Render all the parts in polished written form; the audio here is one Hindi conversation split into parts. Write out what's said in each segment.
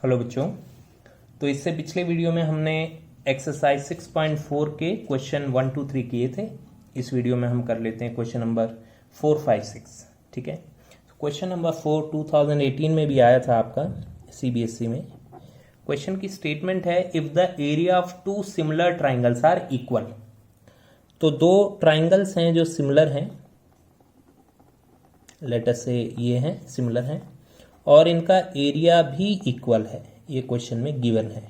हेलो बच्चों। तो इससे पिछले वीडियो में हमने एक्सरसाइज 6.4 के क्वेश्चन 1, 2, 3 किए थे। इस वीडियो में हम कर लेते हैं क्वेश्चन नंबर 4, 5, 6। ठीक है। क्वेश्चन नंबर 4 2018 में भी आया था आपका सीबीएसई में। क्वेश्चन की स्टेटमेंट है, if the area of two similar triangles are equal. तो दो ट्राइंगल्स हैं जो सिमिलर हैं, लेटर से ये हैं सिमिलर हैं, और इनका एरिया भी इक्वल है। ये क्वेश्चन में गिवन है।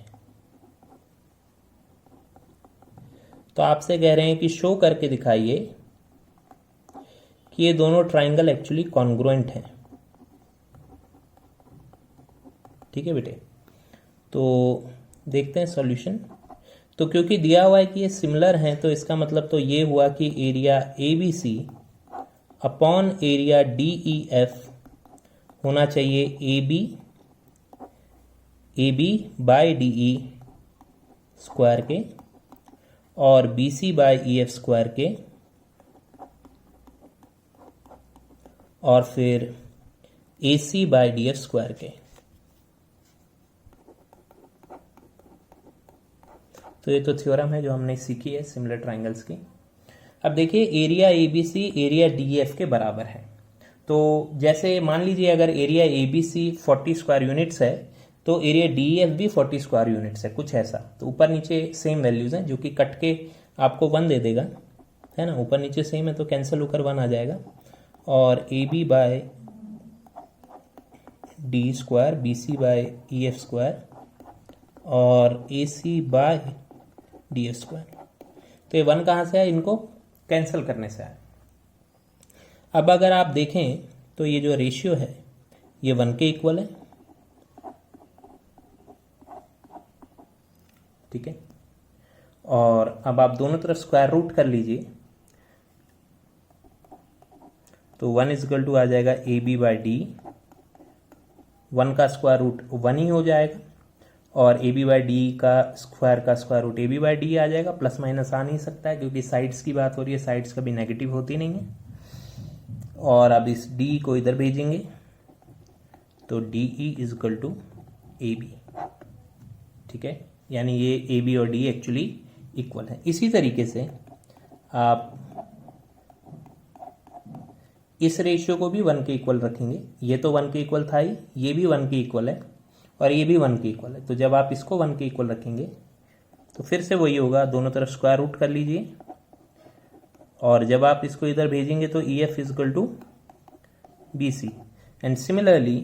तो आपसे कह रहे हैं कि शो करके दिखाइए कि ये दोनों ट्राइंगल एक्चुअली कॉन्ग्रुएंट हैं। ठीक है बेटे, तो देखते हैं सॉल्यूशन। तो क्योंकि दिया हुआ है कि ये सिमिलर हैं, तो इसका मतलब तो ये हुआ कि area A B C upon area D E F होना चाहिए A B by D E square के और B C by E F square के, और फिर A C by D F square के। तो ये तो थ्योरम है जो हमने सीखी है सिमिलर ट्राइंगल्स की। अब देखिए, area A B C area D F के बराबर है। तो जैसे मान लीजिए अगर area A B C 40 square units है, तो एरिया डी एफ भी 40 स्क्वायर यूनिट्स है, कुछ ऐसा। तो ऊपर नीचे सेम वैल्यूज हैं, जो कि कट के आपको 1 दे देगा, है ना। ऊपर नीचे सेम है तो कैंसिल होकर 1 आ जाएगा। और A B by D square, B C by E F square और A C by D F square. तो ये 1 कहाँ से आया? इनको कैंसिल करने से आया। अब अगर आप देखें तो ये जो रेशियो है ये 1 के इक्वल है। ठीक है। और अब आप दोनों तरफ स्क्वायर रूट कर लीजिए, तो 1 इक्वल टू आ जाएगा ए बी बाई डी। 1 का स्क्वायर रूट 1 ही हो जाएगा, और ए बी बाई डी का square root A B by D आ जाएगा। प्लस माइनस आ नहीं सकता है क्योंकि साइड्स की बात हो रही है, साइड्स कभी नेगेटिव होती नहीं है। और अब इस डी को इधर भेजेंगे तो D E is equal to A B. ठीक है, यानी ये ए बी और डी एक्चुअली इक्वल है। इसी तरीके से आप इस रेशियो को भी 1 के इक्वल रखेंगे। ये तो 1 के इक्वल था ही, ये भी 1 के इक्वल है और ये भी 1 के इक्वल है। तो जब आप इसको 1 के इक्वल रखेंगे तो फिर से वही होगा, दोनों तरफ स्क्वायर रूट कर लीजिए, और जब आप इसको इधर भेजेंगे तो E F is equal to B C. And similarly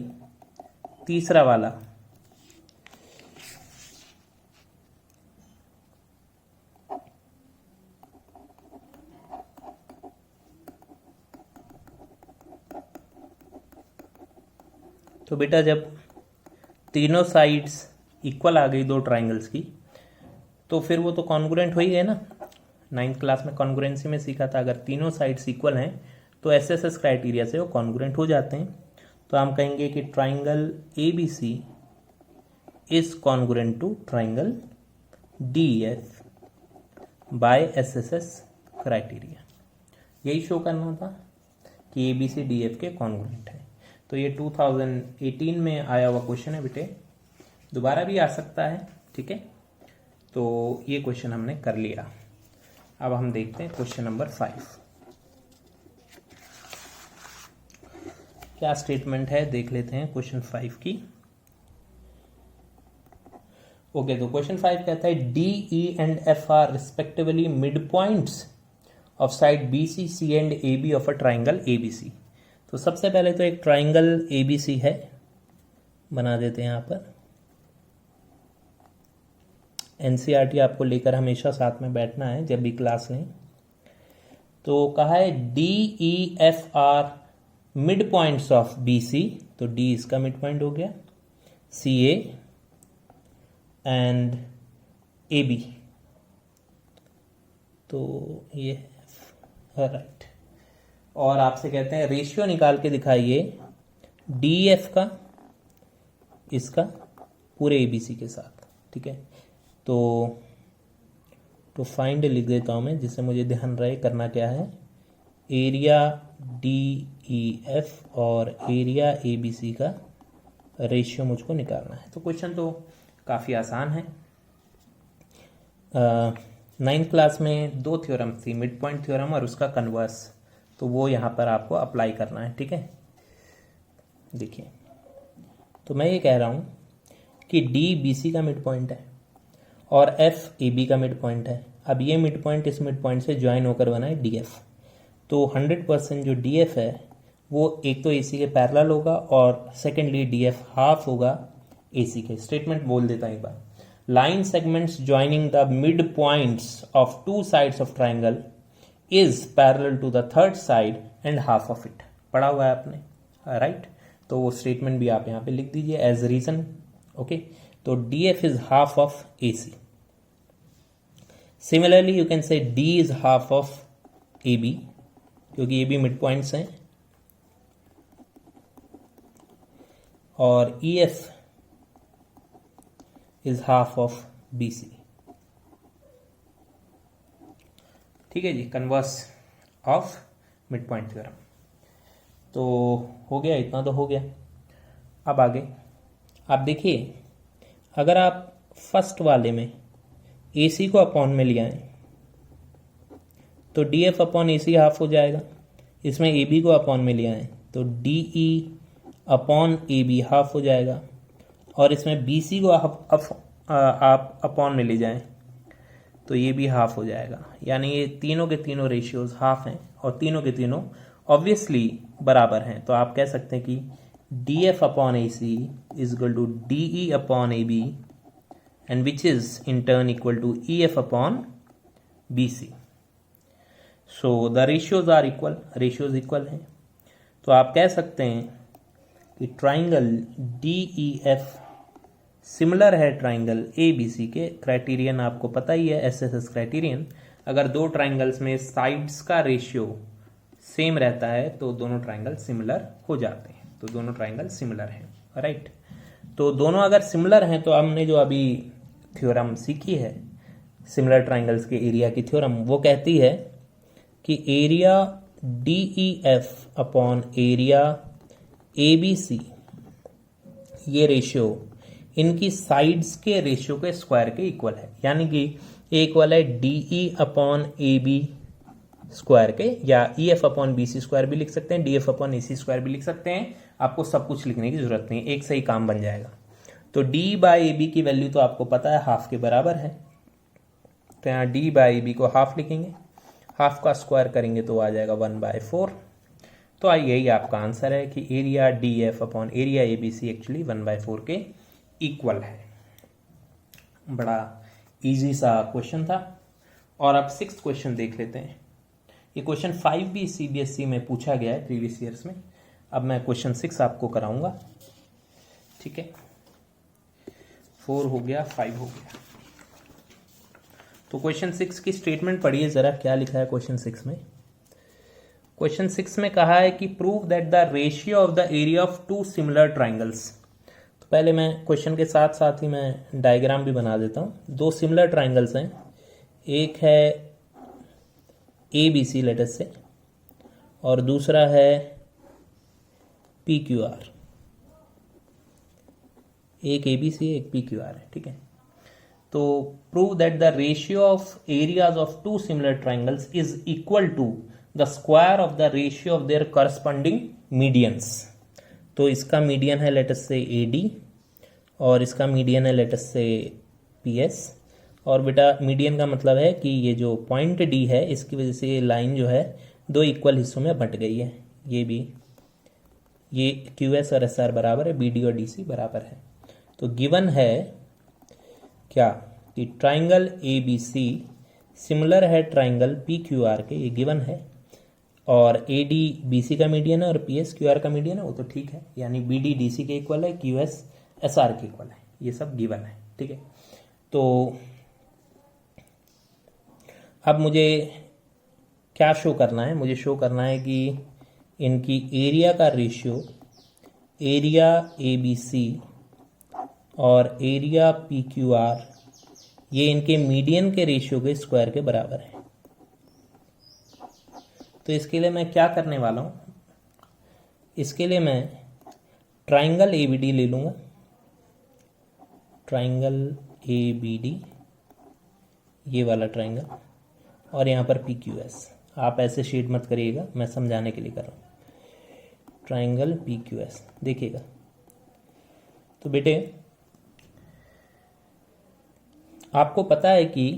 तीसरा वाला तो बेटा जब तीनों साइड्स इक्वल आ गई दो ट्राइंगल्स की, तो फिर वो तो कॉन्ग्रुएंट हो ही गए ना। 9th क्लास में कॉन्ग्रुएंसी में सीखा था, अगर तीनों साइड्स इक्वल हैं तो एसएसएस क्राइटेरिया से वो कॉन्ग्रुएंट हो जाते हैं। तो हम कहेंगे कि triangle A B C is congruent to triangle D F by SSS criteria. यही शो करना था कि A B C D F के कॉन्ग्रुएंट है। तो ये 2018 में आया हुआ क्वेश्चन है बेटे, दोबारा भी आ सकता है। ठीक है, तो ये क्वेश्चन हमने कर लिया। अब हम देखते हैं क्वेश्चन नंबर 5 क्या स्टेटमेंट है, देख लेते हैं क्वेश्चन 5 की। ओके, तो क्वेश्चन 5 कहता है, D E and F are respectively mid points of side B C C and A B of a triangle A B C. तो सबसे पहले तो एक ट्राइंगल ए बी सी है, बना देते हैं यहाँ पर। एनसीईआरटी आपको लेकर हमेशा साथ में बैठना है जब भी क्लास लें। तो कहा है D E F are mid points of B C, तो डी इसका मिड पॉइंट हो गया, सी ए एंड ए बी, तो ये राइट। और आपसे कहते हैं रेशियो निकाल के दिखाइए डी एफ का इसका पूरे ए बी सी के साथ। ठीक है, तो फाइंड लिख देता हूं मैं, जिससे मुझे ध्यान रहे करना क्या है। एरिया डी ई एफ और एरिया ए बी सी का रेशियो मुझको निकालना है। तो क्वेश्चन तो काफ़ी आसान है। 9th क्लास में 2 थ्योरम थी, मिड पॉइंट थ्योरम और उसका कन्वर्स, तो वो यहाँ पर आपको अप्लाई करना है। ठीक है, देखिए, तो मैं ये कह रहा हूँ कि डी बी सी का मिड पॉइंट है और एफ ए बी का मिड पॉइंट है। अब ये मिड पॉइंट इस मिड पॉइंट से ज्वाइन होकर बना है डी एफ। तो 100% जो डी एफ है वो एक तो ए सी के पैरेलल होगा और सेकेंडली डी एफ हाफ होगा ए सी के। स्टेटमेंट बोल देता हूँ एक बार। Line segments joining the mid points of 2 sides of triangle is parallel to the third side and half of it. पढ़ा हुआ है आपने, राइट? तो वो स्टेटमेंट भी आप यहाँ पे लिख दीजिए एज रीजन। ओके, तो D F is half of A C. Similarly you can say D is half of A B, क्योंकि ए बी मिड पॉइंट्स हैं, और E F is half of B C. ठीक है जी, converse of mid point theorem. तो हो गया, इतना तो हो गया। अब आगे आप देखिए, अगर आप फर्स्ट वाले में ए सी को अपॉन में ले आए तो D F upon A C half हो जाएगा। इसमें ए बी को अपॉन में ले आए तो D E upon A B half हो जाएगा, और इसमें बी सी को आप अपॉन में ले जाएं तो ये भी हाफ हो जाएगा। यानी ये तीनों के तीनों रेशियोज हाफ हैं और तीनों के तीनों ऑब्वियसली बराबर हैं। तो आप कह सकते हैं कि D F upon A C is equal to D E upon A B and which is in turn equal to E F upon B C. So the ratios are equal, ratios equal हैं। तो आप कह सकते हैं कि triangle D E F similar है ट्राइंगल ए बी सी के। क्राइटेरियन आपको पता ही है, एस एस एस क्राइटेरियन। अगर दो ट्राइंगल्स में साइड्स का रेशियो सेम रहता है तो दोनों ट्राइंगल सिमिलर हो जाते हैं। तो दोनों ट्राइंगल सिमिलर हैं, राइट? तो दोनों अगर सिमिलर हैं तो हमने जो अभी थ्योरम सीखी है सिमिलर ट्राइंगल्स के एरिया की थ्योरम, वो कहती है कि area D E F upon area A B C, ये रेशियो इनकी साइड्स के रेशियो के स्क्वायर के इक्वल है। यानी कि इक्वल है D E upon A B square के, या E F upon B C square भी लिख सकते हैं, D F upon A C square भी लिख सकते हैं। आपको सब कुछ लिखने की जरूरत नहीं, एक से ही काम बन जाएगा। तो डी बाई ए बी की वैल्यू तो आपको पता है हाफ के बराबर है, तो यहाँ डी बाई ए बी को हाफ लिखेंगे, हाफ का स्क्वायर करेंगे तो आ जाएगा 1/4। तो यही आपका आंसर है कि area D F upon area A B C actually 1/4 के इक्वल है। बड़ा इजी सा क्वेश्चन था। और अब 6th क्वेश्चन देख लेते हैं। ये क्वेश्चन 5 भी सीबीएसई में पूछा गया है प्रीवियस ईयर्स में। अब मैं क्वेश्चन 6 आपको कराऊंगा, ठीक है? 4 हो गया, 5 हो गया। तो क्वेश्चन 6 की स्टेटमेंट पढ़िए जरा, क्या लिखा है क्वेश्चन 6 में। क्वेश्चन 6 में कहा है कि prove that the ratio of the area of 2 similar triangles. तो पहले मैं क्वेश्चन के साथ साथ ही मैं डायग्राम भी बना देता हूँ। 2 सिमिलर ट्राइंगल्स हैं, एक है ए बी सी लेटर से और दूसरा है पी क्यू आर। एक ए बी सी एक पी क्यू आर है, ठीक है? तो prove that the ratio of areas of 2 similar triangles is equal to the square of the ratio of their corresponding medians. तो इसका मीडियन है लेटर से ए डी और इसका मीडियन है लेटर से पी एस। और बेटा मीडियन का मतलब है कि ये जो पॉइंट डी है इसकी वजह से ये लाइन जो है 2 इक्वल हिस्सों में बंट गई है। ये भी, ये क्यू एस और एस आर बराबर है, बी डी और डी सी बराबर है। तो गिवन है क्या कि triangle A B C similar है ट्राइंगल पी क्यू आर के, ये गिवन है। और ए डी बी सी का मीडियन है और पी एस क्यू आर का मीडियन है, वो तो ठीक है। यानी बी डी डी सी के इक्वल है, क्यू एस एस आर के इक्वल है, ये सब गिवन है, ठीक है? तो अब मुझे क्या शो करना है? मुझे शो करना है कि इनकी एरिया का ratio, area A B C और एरिया पी क्यू आर, ये इनके मीडियन के रेशियो के स्क्वायर के बराबर है। तो इसके लिए मैं क्या करने वाला हूँ? इसके लिए मैं ट्राइंगल ए बी डी ले लूँगा, ट्राइंगल ए बी डी, ये वाला ट्राइंगल, और यहाँ पर पी क्यू एस। आप ऐसे शेड मत करिएगा, मैं समझाने के लिए कर रहा हूँ। ट्राइंगल पी क्यू एस देखिएगा। तो बेटे आपको पता है कि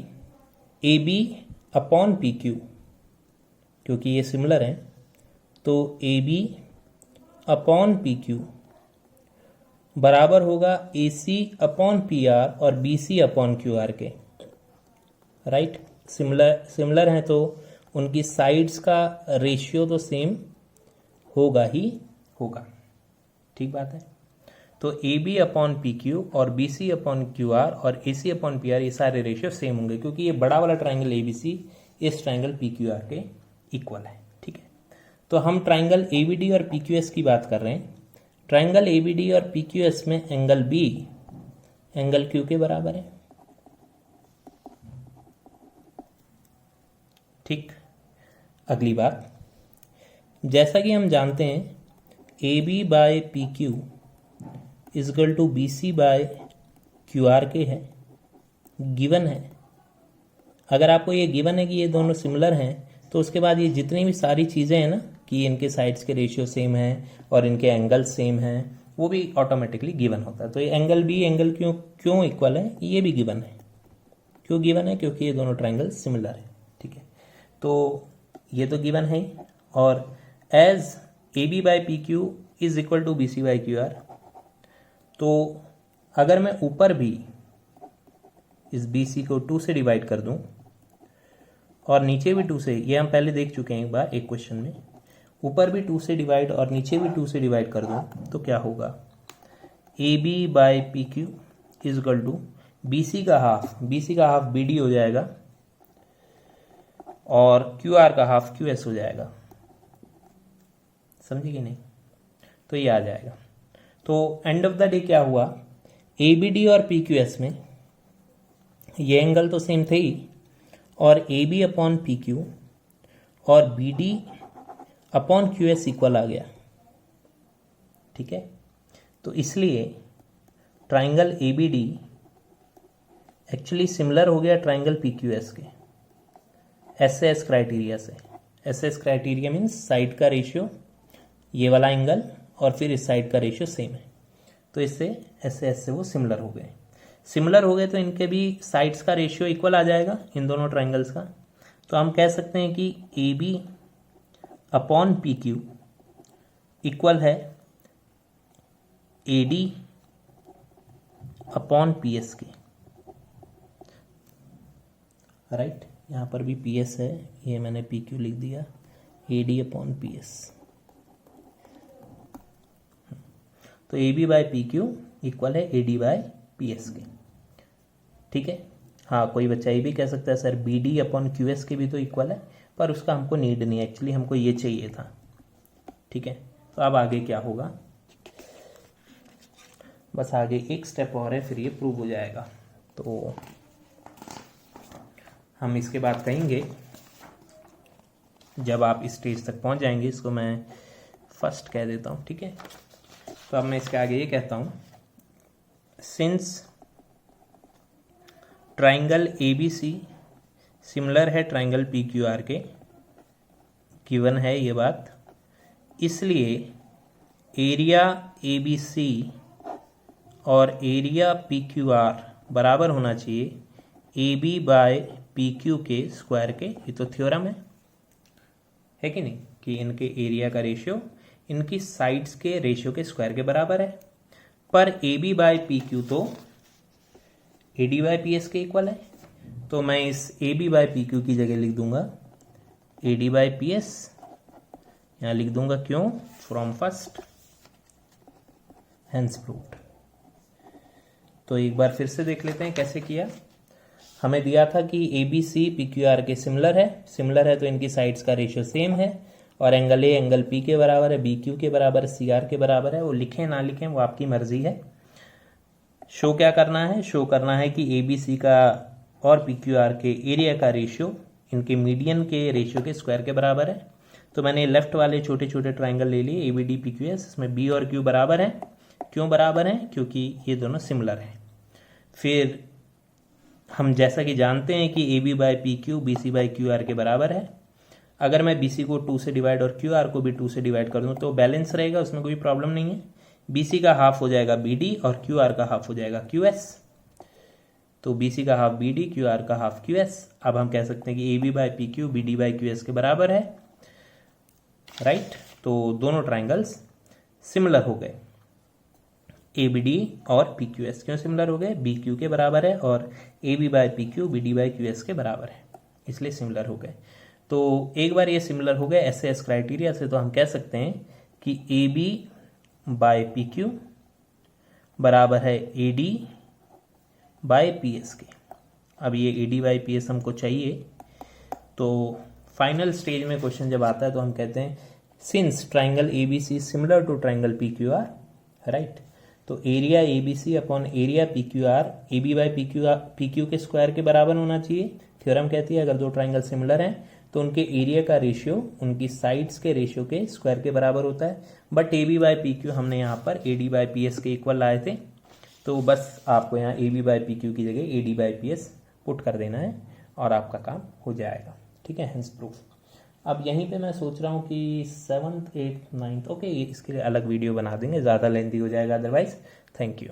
A B upon P Q, क्योंकि ये सिमिलर हैं, तो A B upon P Q बराबर होगा A C upon P R और B C upon Q R के। राइट, सिमिलर हैं तो उनकी साइड्स का रेशियो तो सेम होगा ही होगा। ठीक बात है। तो A B upon P Q और B C upon Q R और A C upon P R, ये सारे रेशियो सेम होंगे, क्योंकि ये बड़ा वाला ट्राइंगल ए बी सी इस ट्राइंगल पी क्यू आर के इक्वल है। ठीक है, तो हम ट्राइंगल ए बी डी और पी क्यू एस की बात कर रहे हैं। ट्राइंगल ए बी डी और पी क्यू एस में एंगल बी एंगल क्यू के बराबर है। ठीक, अगली बात, जैसा कि हम जानते हैं A B by P Q is equal to B C by Q R के है, गिवन है। अगर आपको ये गिवन है कि ये दोनों सिमिलर हैं, तो उसके बाद ये जितनी भी सारी चीज़ें हैं ना कि इनके साइड्स के रेशियो सेम हैं और इनके एंगल सेम हैं, वो भी ऑटोमेटिकली गिवन होता है। तो ये एंगल बी एंगल क्यों इक्वल है, ये भी गिवन है। क्यों गिवन है? क्योंकि ये दोनों ट्राइंगल सिमिलर है। ठीक है, तो ये तो गिवन है। और as A B by P Q is equal to B C by Q R, तो अगर मैं ऊपर भी इस बी सी को 2 से डिवाइड कर दूं और नीचे भी 2 से, ये हम पहले देख चुके हैं एक बार एक क्वेश्चन में, ऊपर भी 2 से डिवाइड और नीचे भी 2 से डिवाइड कर दूं, तो क्या होगा? A B by P Q is equal to B C का हाफ बी डी हो जाएगा और क्यू आर का हाफ क्यू एस हो जाएगा। समझे कि नहीं? तो ये आ जाएगा। तो एंड ऑफ द डे क्या हुआ, ए बी डी और पी क्यू एस में ये एंगल तो सेम थे ही, और A B upon P Q और B D upon Q S equal आ गया। ठीक है, तो इसलिए triangle A B D actually similar हो गया ट्राइंगल पी क्यू एस के एस एस क्राइटेरिया से। S S criteria means side का रेशियो, ये वाला एंगल, और फिर इस साइड का रेशियो सेम है, तो इससे एस एस से वो सिमिलर हो गए। सिमिलर हो गए तो इनके भी साइड्स का रेशियो इक्वल आ जाएगा, इन दोनों ट्राइंगल्स का। तो हम कह सकते हैं कि A B upon P Q equal है A D upon P S के। राइट, यहाँ पर भी पी एस है, ये मैंने पी क्यू लिख दिया, A D upon P S. तो A B by P Q equal है A D by P S के। ठीक है, हाँ कोई बच्चा ये भी कह सकता है sir B D upon Q S के भी तो इक्वल है, पर उसका हमको नीड नहीं है, एक्चुअली हमको ये चाहिए था। ठीक है, तो अब आगे क्या होगा, बस आगे एक स्टेप और है, फिर ये प्रूव हो जाएगा। तो हम इसके बाद कहेंगे, जब आप इस स्टेज तक पहुंच जाएंगे, इसको मैं फर्स्ट कह देता हूं। ठीक है, तो अब मैं इसके आगे ये कहता हूं, since triangle A B C similar है ट्राइंगल पी क्यू आर के, गिवन है ये बात, इसलिए एरिया ए बी सी और एरिया पी क्यू आर बराबर होना चाहिए A B by P Q के स्क्वायर के। ये तो थ्योरम है कि नहीं, कि इनके एरिया का रेशियो इनकी साइड्स के रेशियो के स्क्वायर के बराबर है। पर A B by P Q तो A D by P S के इक्वल है, तो मैं इस A B by P Q की जगह लिख दूंगा A D by P S, यहाँ लिख दूंगा क्यों, फ्रॉम फर्स्ट हेंस प्रूव्ड। तो एक बार फिर से देख लेते हैं कैसे किया। हमें दिया था कि A B C P Q R के सिमिलर है तो इनकी साइड्स का रेशियो सेम है, और एंगल ए एंगल पी के बराबर है, बी क्यू के बराबर है, सी आर के बराबर है। वो लिखें ना लिखें वो आपकी मर्जी है। शो क्या करना है, शो करना है कि ए बी सी का और पी क्यू आर के एरिया का रेशियो इनके मीडियन के रेशियो के स्क्वायर के बराबर है। तो मैंने लेफ्ट वाले छोटे छोटे ट्राइंगल ले लिए A B D P Q S, इसमें बी और क्यू बराबर है, क्यों बराबर हैं? क्योंकि ये दोनों सिमिलर हैं। फिर हम जैसा कि जानते हैं कि A B by P Q B C by Q R के बराबर है। अगर मैं बी सी को 2 से डिवाइड और क्यू आर को भी 2 से डिवाइड कर दूं तो बैलेंस रहेगा, उसमें कोई प्रॉब्लम नहीं है। बी सी का हाफ हो जाएगा बी डी और क्यू आर का हाफ हो जाएगा क्यू एस। तो बी सी का half B D, Q R का हाफ क्यू एस। अब हम कह सकते हैं कि A B by P Q B D by Q S के बराबर है, राइट। तो दोनों ट्राइंगल्स सिमिलर हो गए, ए बी डी और पी क्यू एस। क्यों सिमिलर हो गए? बी क्यू के बराबर है और A B by P Q B D by Q S के बराबर है, इसलिए सिमिलर हो गए। तो एक बार ये सिमिलर हो गए एस एस क्राइटेरिया से, तो हम कह सकते हैं कि A B by P Q बराबर है A D by P S के। अब ये A D by P S हमको चाहिए, तो फाइनल स्टेज में क्वेश्चन जब आता है तो हम कहते हैं since triangle A B C similar to triangle P Q R, right. तो area A B C upon area P Q R A B by P Q के स्क्वायर के बराबर होना चाहिए। थ्योरम कहती है अगर दो ट्राइंगल सिमिलर हैं तो उनके एरिया का रेशियो उनकी साइड्स के रेशियो के स्क्वायर के बराबर होता है। But A B by P Q हमने यहाँ पर A D by P S के इक्वल लाए थे, तो बस आपको यहाँ A B by P Q की जगह A D by P S put कर देना है और आपका काम हो जाएगा, ठीक है। Hence proof. अब यहीं पे मैं सोच रहा हूँ कि 7th 8th 9th ओके इसके लिए अलग वीडियो बना देंगे, ज़्यादा लेंथी हो जाएगा अदरवाइज। Thank you.